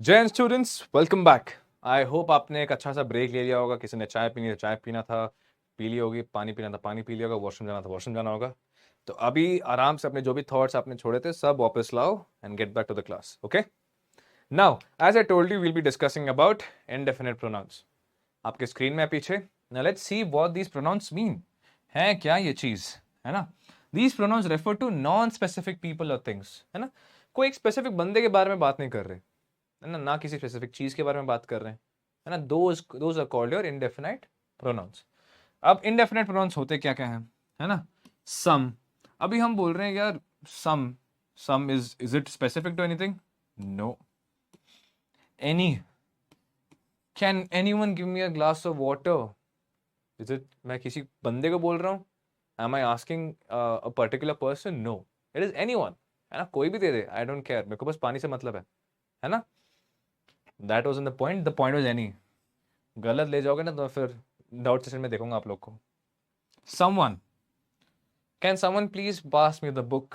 जय students, welcome back. I hope आपने एक अच्छा सा ब्रेक ले लिया होगा। किसी ने चाय पीनी है, चाय पीना था, पी ली होगी। पानी पीना था, पानी पी लिया होगा। वॉशरूम जाना था, वॉशरूम जाना होगा। तो अभी आराम से अपने जो भी थॉट्स आपने छोड़े थे सब वापस लाओ and get back to the class. Okay, now as I told you, will be discussing about indefinite pronouns. आपके स्क्रीन में पीछे। Now let's see what these pronouns mean. है क्या ये चीज? है ना, these pronouns refer to non specific people और थिंग्स। है ना, कोई एक स्पेसिफिक बंदे के बारे में बात नहीं कर रहे, है ना, ना किसी स्पेसिफिक चीज के बारे में बात कर रहे हैं। है ना, those are called your indefinite pronouns. अब इनडेफिनाइट प्रोनाउंस होते क्या क्या है ना, सम। अभी हम बोल रहे हैं यार, some some is it specific to anything? No. Any, can anyone give me a glass of water? Is it, मैं किसी बंदे को बोल रहा हूँ? Am I asking a particular person? No, it is anyone. है ना, कोई भी दे दे, आई डोंट केयर, मेरे को बस पानी से मतलब है ना। That was in the point was any. गलत ले जाओगे ना तो फिर डाउट सेशन में देखूंगा आप लोग को। Someone, can someone please pass me the book?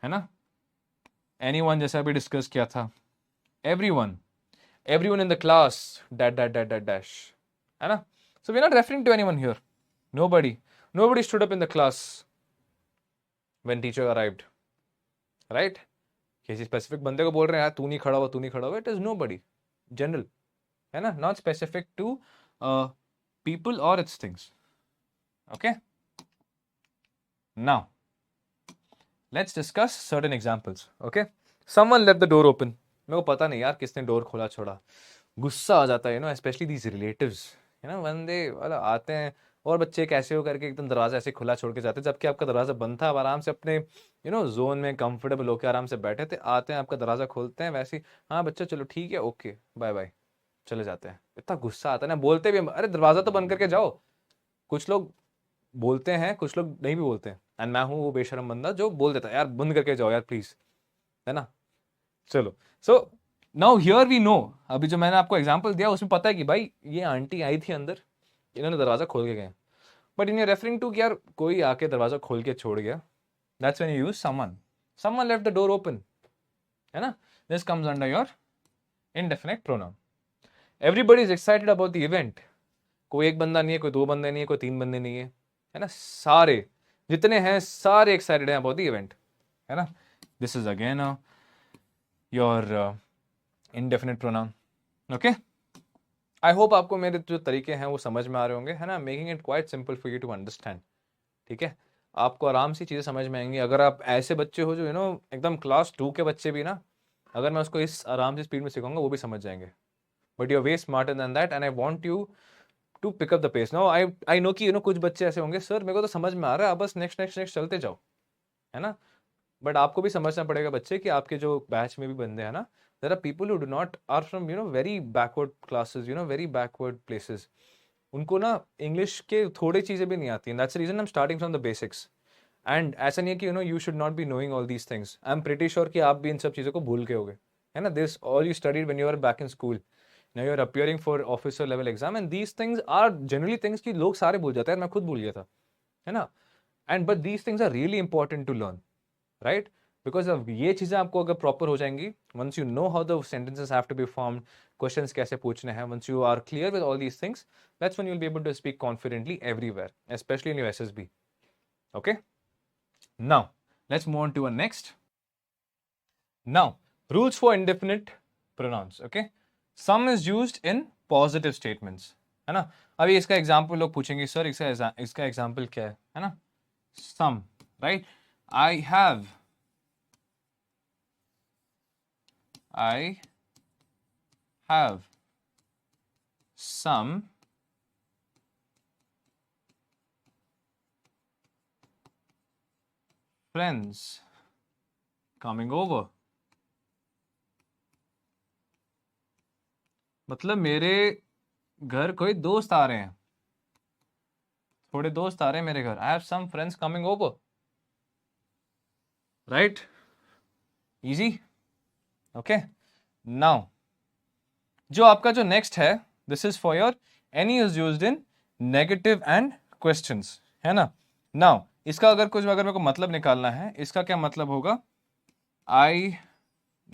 है ना, एनीवन जैसे अभी डिस्कस किया था। Everyone, everyone in the class, that that that that dash. है ना, so we are not referring to anyone here. Nobody, nobody stood up in the class when teacher arrived, right? किसी specific बंदे को बोल रहे हैं यार तू नहीं खड़ा हुआ, तू नहीं खड़ा हुआ, इट इज नोबडी, जनरल। है ना, not specific to people or its things. Okay, now let's discuss certain examples. Okay, someone left the door open. मेरे को पता नहीं यार किसने डोर खोला छोड़ा। गुस्सा आ जाता है, स्पेशली दीज रिलेटिव्स। बंदे वाला आते हैं और बच्चे कैसे हो करके एकदम दरवाजा ऐसे खुला छोड़ के जाते हैं, जबकि आपका दरवाजा बंद था। आप आराम से अपने जोन में कंफर्टेबल होकर आराम से बैठे थे। आते हैं, आपका दरवाजा खोलते हैं वैसे ही, हाँ बच्चा चलो ठीक है, ओके बाय बाय, चले जाते हैं। इतना गुस्सा आता है ना, बोलते भी अरे दरवाजा तो बंद करके जाओ। कुछ लोग बोलते हैं, कुछ लोग नहीं भी बोलते हैं, एंड मैं हूं वो बेशरम बंदा जो बोल देता है यार बंद करके जाओ यार प्लीज। है ना, चलो। So now here we know, अभी जो मैंने आपको एग्जांपल दिया उसमें पता है कि भाई ये आंटी आई थी अंदर, इन्होंने दरवाजा खोल के गए। बट इन रेफरिंग टू कि यार कोई आके दरवाजा खोल के छोड़ गया, that's when you use someone. Someone left the door open. है ना, this comes under your indefinite pronoun. Everybody is excited about the event. कोई एक बंदा नहीं है, कोई दो बंदे नहीं है, कोई तीन बंदे नहीं है। है ना, सारे जितने हैं सारे एक्साइटेड हैं अबाउट द इवेंट। है ना, this is again your indefinite pronoun. Okay, I hope आपको मेरे जो तरीके हैं वो समझ में आ रहे होंगे। है ना, making it quite simple for you to understand. ठीक है, आपको आराम से चीज़ें समझ में आएंगी। अगर आप ऐसे बच्चे हो जो एकदम क्लास 2 के बच्चे भी ना, अगर मैं उसको इस आराम से स्पीड में सिखाऊंगा वो भी समझ जाएंगे। But you are way smarter than that and I want you to pick up the pace. Now I know कि कुछ बच्चे ऐसे होंगे, सर मेरे को तो समझ में आ रहा है, आप बस नेक्स्ट नेक्स्ट नेक्स्ट चलते जाओ। है ना, बट आपको भी समझना पड़ेगा बच्चे कि आपके जो बैच में भी बंदे हैं ना, there are people who do not are from very backward classes, very backward places. उनको ना इंग्लिश के थोड़ी चीज़ें भी नहीं आती हैं। That's the reason I am starting from the basics. And ऐसा नहीं है कि you should not be knowing all these things. I am pretty sure कि आप भी इन सब चीज़ों को भूल के होगे। है ना, this all you studied when you are back in school. Now you are appearing for officer level exam and these things are generally things कि लोग सारे भूल जाते हैं, मैं खुद भूल गया था। है ना, and but these things are really important to learn, right? Because अब ये चीज़ें आपको अगर प्रॉपर हो जाएंगी, once you know how the sentences have to be formed, questions कैसे पूछने हैं, once you are clear with all these things, that's when you will be able to speak confidently everywhere, specially in your SSB. Okay, now let's move on to a next. Now, rules for indefinite pronouns. Okay, some is used in positive statements. है ना, अभी इसका example लोग पूछेंगे sir इसका example क्या है ना, some, right? I have some friends coming over. मतलब मेरे घर कोई दोस्त आ रहे हैं, थोड़े दोस्त आ रहे हैं मेरे घर। I have some friends coming over, right? Easy. Okay, now जो आपका जो नेक्स्ट है, this is for your any is used in negative and questions. है ना, नाउ इसका अगर मेरे को मतलब निकालना है, इसका क्या मतलब होगा? आई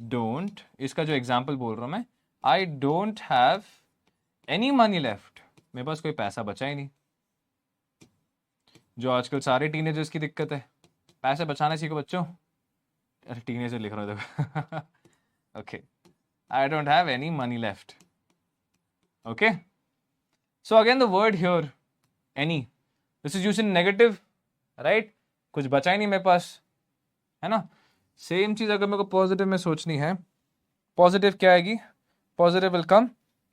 डोंट, इसका जो एग्जाम्पल बोल रहा हूँ मैं, आई don't have any money left, मेरे पास कोई पैसा बचा ही नहीं, जो आजकल सारे टीनेजर्स की दिक्कत है। पैसे बचाना सीखो बच्चों। अरे टीनेजर लिख रहा हूँ देखो। Okay, I don't have any money left. Okay, so again the word here any, this is used in negative, right? कुछ बचा ही नहीं मेरे पास, है ना? सेम चीज अगर मेरे को पॉजिटिव में सोचनी है, पॉजिटिव क्या आएगी? पॉजिटिव विल कम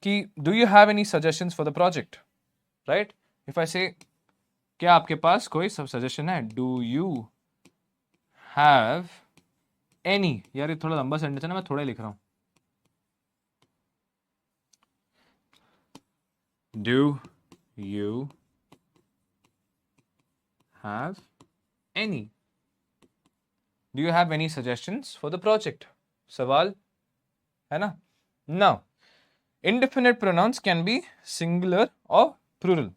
कि do you have any suggestions for the project, right? If I से क्या आपके पास कोई सब सजेशन है, डू यू हैव एनी, यार ये थोड़ा लंबा सेंटेंस है ना, मैं थोड़ा ही लिख रहा हूं। Do you have any, do you have any suggestions for the project, सवाल है ना? Now indefinite pronouns can be singular or plural,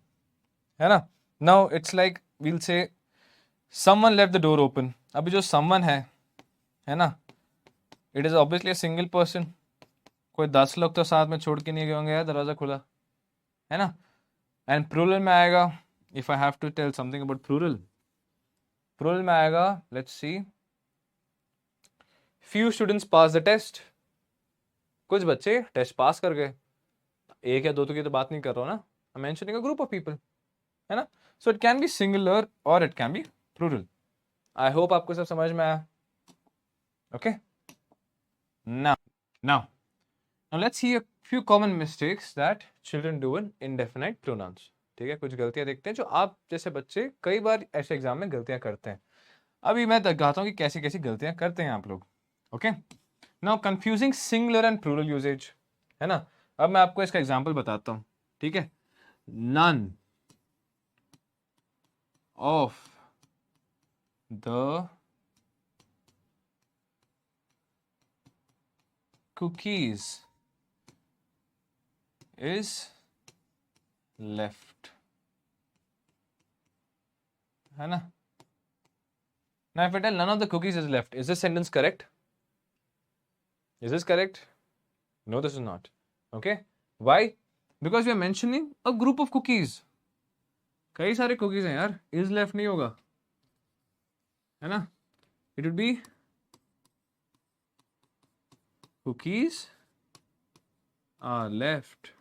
है ना? Now it's like we'll say someone left the door open. अभी जो someone है ना, it is obviously a single person. कोई 10 लोग तो साथ में छोड़ के नहीं गए होंगे यार दरवाजा खुला, है ना? And plural में आएगा, if I have to tell something about plural, plural में आएगा, let's see, few students pass the test. कुछ बच्चे टेस्ट पास कर गए, एक या दो तो की तो बात नहीं कर रहा हूँ ना, I'm mentioning a group of people, है ना? So it can be singular और it can be plural. I hope आपको सब समझ में आया। Okay, now now now let's see a few common mistakes that children do in indefinite pronouns. ठीक है, कुछ गलतियां देखते हैं जो आप जैसे बच्चे कई बार ऐसे एग्जाम में गलतियां करते हैं। अभी मैं दिखाता हूं कि कैसी कैसी गलतियां करते हैं आप लोग। Okay, now confusing singular and plural usages, है ना? अब मैं आपको इसका एग्जाम्पल बताता हूं। ठीक है, none of the cookies is left, है ना? Now if I tell none of the cookies is left, is this sentence correct? Is this correct? No, this is not. Okay, why? Because we are mentioning a group of cookies. कई सारे cookies हैं यार, is left नहीं होगा, है ना? It would be cookies are left.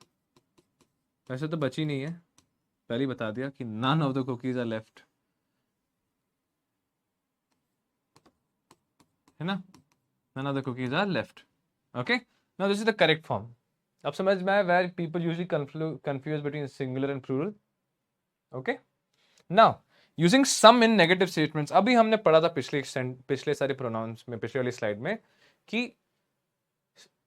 वैसे तो बची नहीं है, पहले ही बता दिया कि none of the cookies are left, है ना? None of the cookies are left. Okay, now this is the correct form. अब समझ में आया where people usually confuse between singular and plural. Okay, now using some in negative statements. अभी हमने पढ़ा था पिछले सारे pronouns में, पिछले वाली स्लाइड में, कि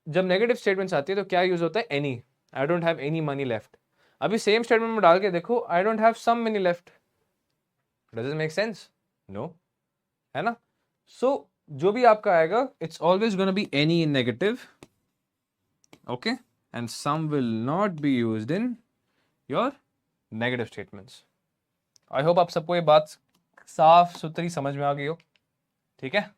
जब नेगेटिव स्टेटमेंट्स आती है तो क्या यूज होता है? Any. I don't have any money left. अभी सेम स्टेटमेंट में डाल के देखो, I don't have some money left. Does it make sense? No, है ना? सो जो भी आपका आएगा, it's always gonna be any in negative, okay, and some will not be used in your negative statements. I hope आप सबको ये बात साफ सुथरी समझ में आ गई हो। ठीक है,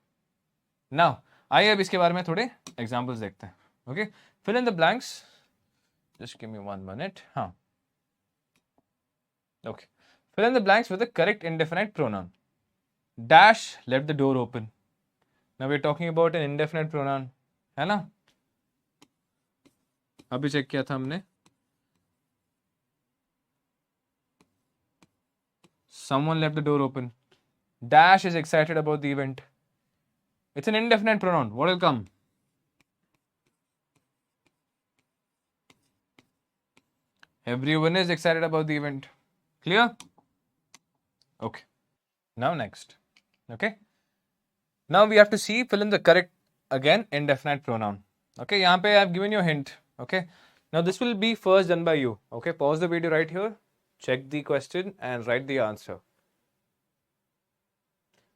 नाउ आइए अब इसके बारे में थोड़े एग्जांपल्स देखते हैं। Okay, fill in the blanks, just give me 1 minute. हाँ, okay, fill in the blanks with the correct indefinite pronoun. Dash left the door open. Now we're talking about an indefinite pronoun, है ना? अभी check किया था हमने। Someone left the door open. Dash is excited about the event. It's an indefinite pronoun. What will come? Everyone is excited about the event. Clear? Okay. Now next. Okay. Now we have to see, fill in the correct, again, indefinite pronoun. Okay, यहाँ पे I have given you a hint. Okay, now this will be first done by you. Okay, pause the video right here, check the question and write the answer.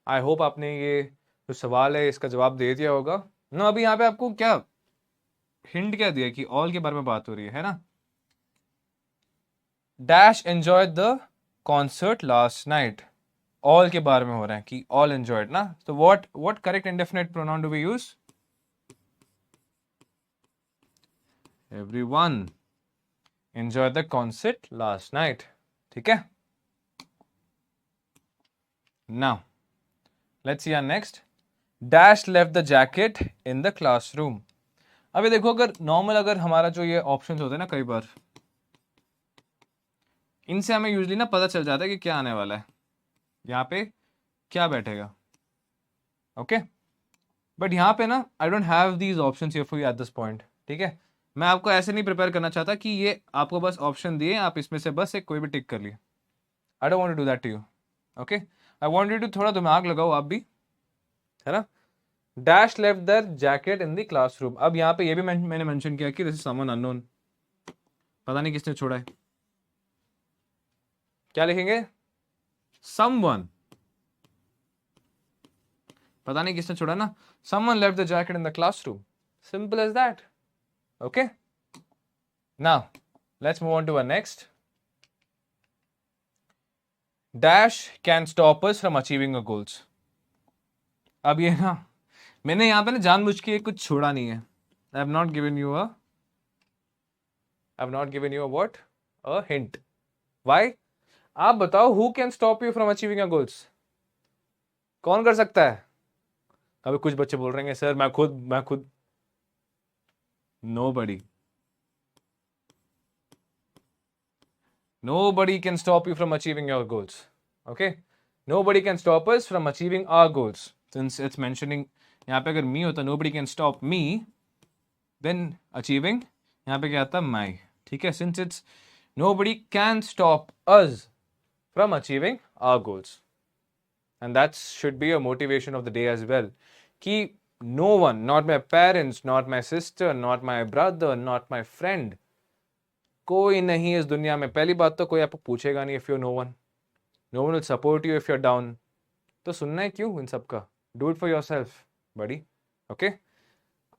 I hope आपने ये जो सवाल है इसका जवाब दे दिया होगा ना। अभी यहाँ पे आपको क्या हिंट क्या दिया कि ऑल के बारे में बात हो रही है ना? Dash enjoyed the concert last night, all के बारे में हो रहा है कि ऑल एंजॉयड ना। तो what correct indefinite pronoun do we use? everyone enjoy the concert last night. ठीक है? Now let's see our next. Dash left the jacket in the classroom. अभी देखो, अगर नॉर्मल अगर हमारा जो ये ऑप्शंस होते हैं ना, कई बार इनसे हमें यूजली ना पता चल जाता है कि क्या आने वाला है, यहाँ पे क्या बैठेगा. ओके, बट यहाँ पे ना आई don't have these options here for you at this point. ठीक है, मैं आपको ऐसे नहीं प्रिपेयर करना चाहता कि ये आपको बस ऑप्शन दिए, आप इसमें से बस एक कोई भी टिक कर लिए. I don't want to do that to you. Okay, I want you to थोड़ा दिमाग लगाओ आप भी, है ना. Dash left their jacket in the classroom. अब यहाँ पे ये भी मैंने मेंशन किया कि दिस इज समवन अननोन. पता नहीं किसने छोड़ा है. क्या लिखेंगे? समवन. पता नहीं किसने छोड़ा ना. Someone left the jacket in the classroom. Simple as that. Okay. Now let's move on to our next. Dash can stop us from achieving our goals. अब ये ना मैंने यहाँ पे ना जानबूझ के कुछ छोड़ा नहीं है. I have not given you a what? A hint. Why? आप बताओ, who can stop you from achieving your goals? कौन कर सकता है? अभी कुछ बच्चे बोल रहे हैं सर मैं खुद. Nobody can stop you from achieving your goals. Okay, nobody can stop us from achieving our goals. Since it's mentioning यहाँ पे अगर me होता nobody can stop me, then achieving यहाँ पे क्या आता my. ठीक है, since it's nobody can stop us from achieving our goals, and that should be a motivation of the day as well. कि no one, not my parents, not my sister, not my brother, not my friend, कोई नहीं इस दुनिया में. पहली बात तो कोई आपको पूछेगा नहीं if you're no one. No one will support you if you're down. तो सुनना है क्यों इन सब का? Do it for yourself, buddy. Okay?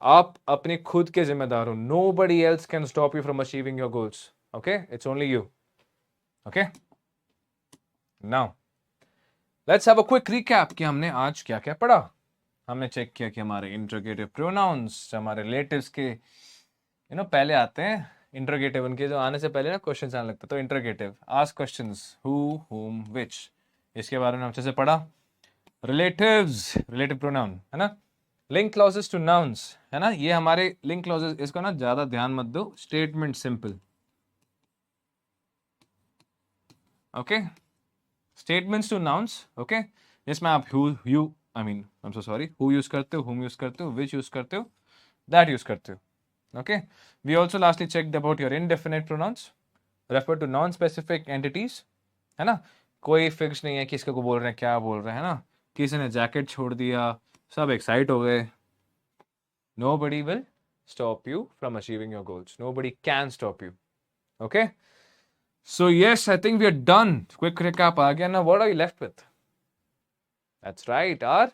आप अपने खुद के जिम्मेदार हो. Nobody else can stop you from achieving your goals. Okay? It's only you. Okay? Now, let's have a quick recap कि हमने आज क्या क्या पढ़ा. हमने चेक किया कि हमारे इंट्रोगेटिव प्रोनाउंस, हमारे रिलेटिव्स के पहले आते हैं. इंट्रोगेटिव उनके जो आने से पहले ना क्वेश्चन आने लगता है. तो इंट्रोगेटिव, आस्क क्वेश्चंस, हु, हुम, विच, इसके बारे में अच्छे से पढ़ा. रिलेटिव्स, रिलेटिव प्रोनाउन है ना. लिंक क्लॉजेस टू नाउन्स है ना. ये हमारे लिंक क्लॉजेस, इसको ना ज्यादा ध्यान मत दो. Statement simple. Okay, statements two nouns. Okay, जिसमें आप हु यूज करते हो, हुम यूज करते हो, विच यूज करते हो, दैट यूज करते हो. Okay, we also lastly checked about your indefinite pronouns, refer to non-specific entities, है ना. कोई फिक्स नहीं है किसको को बोल रहे हैं, क्या बोल रहे हैं ना. किसी ने जैकेट छोड़ दिया, सब एक्साइट हो गए. Nobody will stop you from achieving your goals. Nobody can stop you. Okay, so yes, I think we are done. Quick recap आ गया ना. What are you left with? That's right, our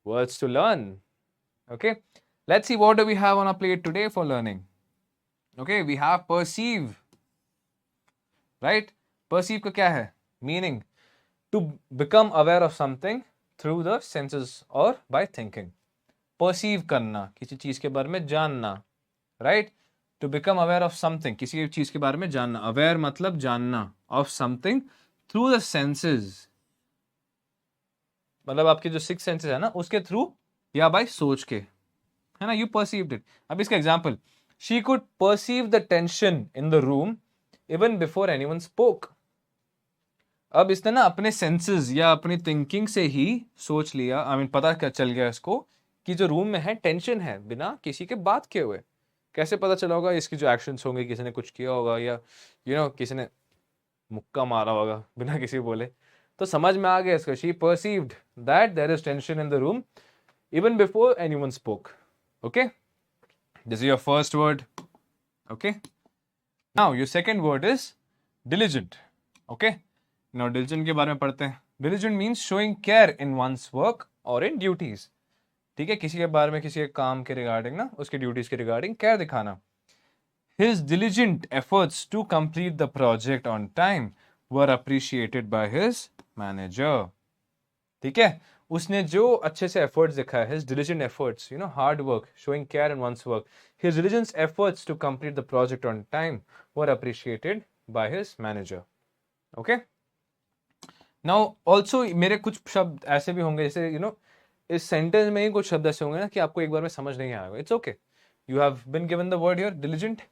words to learn. Okay, let's see what do we have on our plate today for learning. Okay, we have perceive. Right? Perceive का क्या है? Meaning to become aware of something through the senses or by thinking. Perceive करना, किसी चीज के बारे में जानना. Right? To become aware of something, किसी चीज के बारे में जानना. Aware मतलब जानना. Of something through the senses. मतलब आपके जो 6 senses है ना, उसके थ्रू या by सोच के, है ना. You perceived it. अब इसका example, she could perceive the tension in the room even before anyone spoke. अब इसने ना अपने सेंसेस या अपनी थिंकिंग से ही सोच लिया, पता क्या चल गया इसको कि जो रूम में है टेंशन है, बिना किसी के बात किए हुए. कैसे पता चला होगा? इसकी जो एक्शंस होंगे, किसी ने कुछ किया होगा या किसी ने मुक्का मारा होगा बिना किसी बोले, तो समझ में आ गया इसको. she perceived that there is tension in the room even before anyone spoke. Okay, this is your first word. Okay, now your second word is diligent. Okay, now diligent के बारे में पढ़ते हैं. Diligent means showing care in one's work or in duties. ठीक है, किसी के बारे में, किसी के काम के रिगार्डिंग ना, उसके ड्यूटीज के रिगार्डिंग केयर दिखाना. His diligent efforts to complete the project on time were appreciated by his manager. ठीक है, उसने जो अच्छे से एफर्ट्स दिखाया, his diligent efforts, you know, hard work, showing care in one's work, his diligent efforts to complete the project on time were appreciated by his manager. Okay? Now also मेरे कुछ शब्द ऐसे भी होंगे जैसे you know इस sentence में ही कुछ शब्द ऐसे होंगे ना कि आपको एक बार में समझ नहीं आएगा. It's okay. You have been given the word here diligent.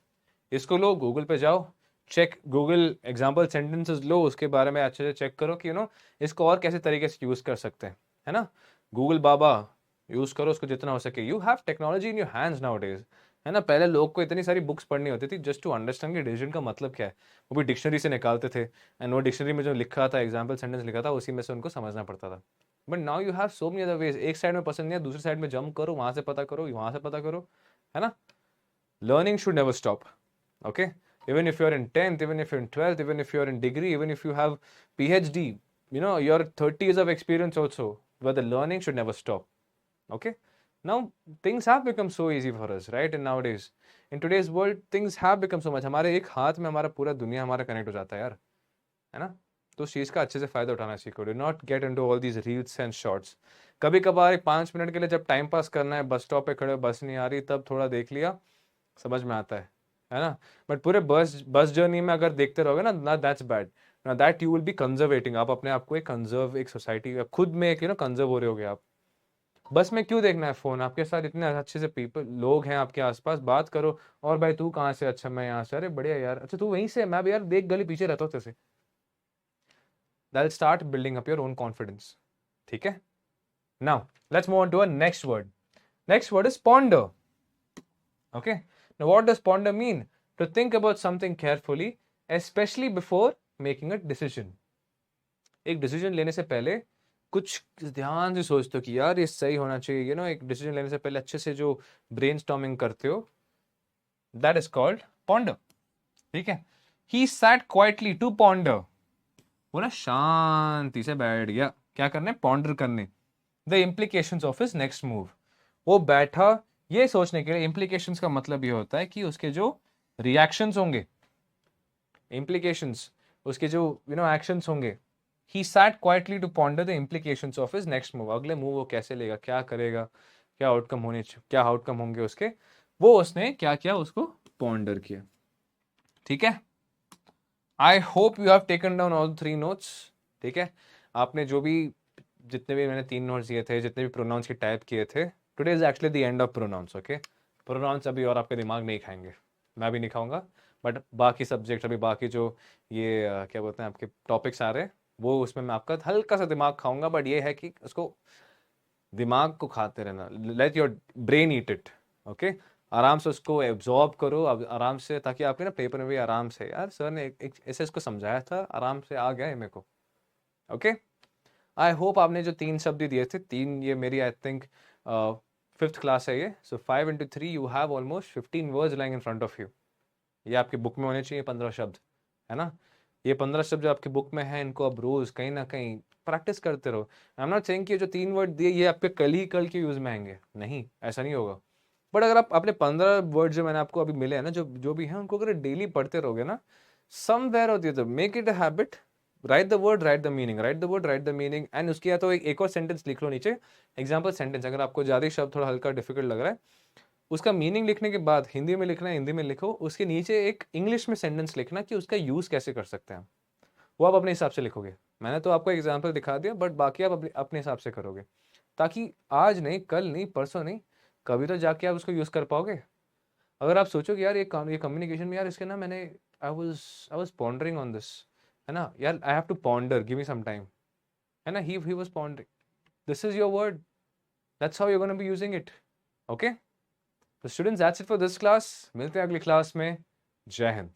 इसको लो, गूगल पे जाओ, चेक गूगल एग्जाम्पल सेंटेंसेस लो, उसके बारे में अच्छे से चेक करो कि यू नो इसको और कैसे तरीके से यूज कर सकते हैं, है ना. गूगल बाबा यूज करो उसको जितना हो सके. You have technology in your hands now days, है ना. पहले लोग को इतनी सारी बुक्स पढ़नी होती थी जस्ट टू अंडरस्टैंड कि डिसीजन का मतलब क्या है. वो भी डिक्शनरी से निकालते थे एंड वो डिक्शनरी में जो लिखा था, एग्जाम्पल सेंटेंस लिखा था, उसी में से उनको समझना पड़ता था. But now you have so many other ways. एक साइड में पसंद नहीं है, दूसरी साइड में जंप करो, वहां से पता करो, वहां से पता करो, है ना. Learning should never stop. Okay. Even if you're in 10th, even if you're in 12th, even if you're in degree, even if you have PhD, you know, your 30 years of experience also, but the learning should never stop. Okay. Now things have become so easy for us, right? And nowadays in today's world things have become so much. हमारे एक हाथ में हमारा पूरा दुनिया हमारा connect हो जाता है यार, है ना. तो उस चीज़ का अच्छे से फ़ायदा उठाना सीखो. Do not get into all these reels and shorts. कभी कभार 5 मिनट के लिए जब टाइम पास करना है, बस स्टॉप पे खड़े हो, बस नहीं आ रही, तब थोड़ा देख लिया, समझ में आता है ना. बट पूरे बस जर्नी में अगर देखते रहोगे ना, दैट्स बैड. ना दैट यू विल बी कंजर्वेटिंग. आप अपने आप को एक कंजर्व, एक सोसाइटी खुद में एक कंजर्व हो रहे होगे आप. बस में क्यों देखना है फोन? आपके साथ इतने अच्छे से पीपल लोग हैं आपके आसपास, बात करो. और भाई तू कहाँ से? अच्छा मैं यहाँ से. अरे बढ़िया यार. अच्छा तू वहीं से? मैं भी यार देख गली पीछे रहता हूँ तेरे से. That'll start building up your own confidence. ठीक है. Now let's move on to a next word. Next word is ponder. Okay. Now what does ponder mean? To think about something carefully, especially before making a decision. एक decision लेने से पहले कुछ ध्यान से सोचते हो कि यार ये सही होना चाहिए. यू नो एक डिसीजन लेने से पहले अच्छे से जो ब्रेनस्टॉर्मिंग करते हो, दैट इज कॉल्ड पॉन्डर. ठीक है. He sat quietly to ponder. वो ना शांति से बैठ गया. क्या करने? पॉन्डर करने. The implications of his next move. वो बैठा ये सोचने के लिए. इम्प्लीकेशंस का मतलब ये होता है कि उसके जो रिएक्शंस होंगे, इम्प्लीकेशंस, उसके जो यू नो एक्शंस होंगे. He sat quietly to ponder the implications of his next move. अगले मूव वो कैसे लेगा, क्या करेगा, क्या आउटकम होंगे उसके. वो उसने क्या किया? उसको पॉन्डर किया. ठीक है. I hope you have taken down all 3 notes. ठीक है. आपने जो भी जितने भी मैंने 3 नोट्स दिए थे, जितने भी प्रोनाउंस के टाइप किए थे, today is actually the end of pronouns. Okay. Pronouns अभी और आपके दिमाग नहीं खाएंगे, मैं भी नहीं खाऊंगा. बट बाकी सब्जेक्ट अभी बाकी जो ये क्या बोलते हैं आपके टॉपिक्स आ रहे हैं, वो उसमें मैं आपका हल्का सा दिमाग खाऊंगा. बट ये है कि उसको दिमाग को खाते रहना. Let your brain eat it. Okay. आराम से उसको एब्जॉर्ब करो आराम से, ताकि आपके ना पेपर में भी आराम से, यार सर ने एक ऐसे इसको समझाया था, आराम से आ गया है मेरे को. ओके. आई होप आपने जो 3 शब्द दिए थे, 3 ये मेरी आई थिंक 5th क्लास है ये. सो 5 into 3 you have almost 15 words lying in front of you. ये आपकी बुक में होने चाहिए 15 शब्द, है ना. ये 15 शब्द जो आपकी बुक में है, इनको अब रोज कहीं ना कहीं प्रैक्टिस करते रहो. आई एम नॉट सेइंग कि जो 3 वर्ड दिए ये आपके कल के यूज में आएंगे, नहीं, ऐसा नहीं होगा. बट अगर आप अपने 15 वर्ड जो मैंने आपको अभी मिले हैं ना, जो भी हैं, उनको अगर डेली पढ़ते रहोगे ना, समवेयर होती है, तो make it a habit. Right the word, right the meaning, right the word, right the meaning. And उसके या तो एक और सेंटेंस लिख लो नीचे, एग्जाम्पल सेंटेंस. अगर आपको ज़्यादा शब्द थोड़ा हल्का डिफिकल्ट लग रहा है, उसका मीनिंग लिखने के बाद हिंदी में लिखना है, हिंदी में लिखो. उसके नीचे एक इंग्लिश में सेंटेंस लिखना कि उसका यूज़ कैसे कर सकते हैं. वो आप अपने हिसाब से लिखोगे. मैंने तो आपको एग्जाम्पल दिखा दिया, बट बाकी आप अपने हिसाब से करोगे, ताकि आज नहीं, कल नहीं, परसों नहीं, कभी तो जाके आप उसको यूज़ कर पाओगे. अगर आप सोचोगे यार ये कम्युनिकेशन में, यार इसके ना मैंने I was pondering on this, है ना यार, I have to ponder, give me some time, है ना. He was pondering. This is your word. That's how you gonna be using it. Okay. तो students, that's it for this class. मिलते हैं अगली class में. जय हिंद.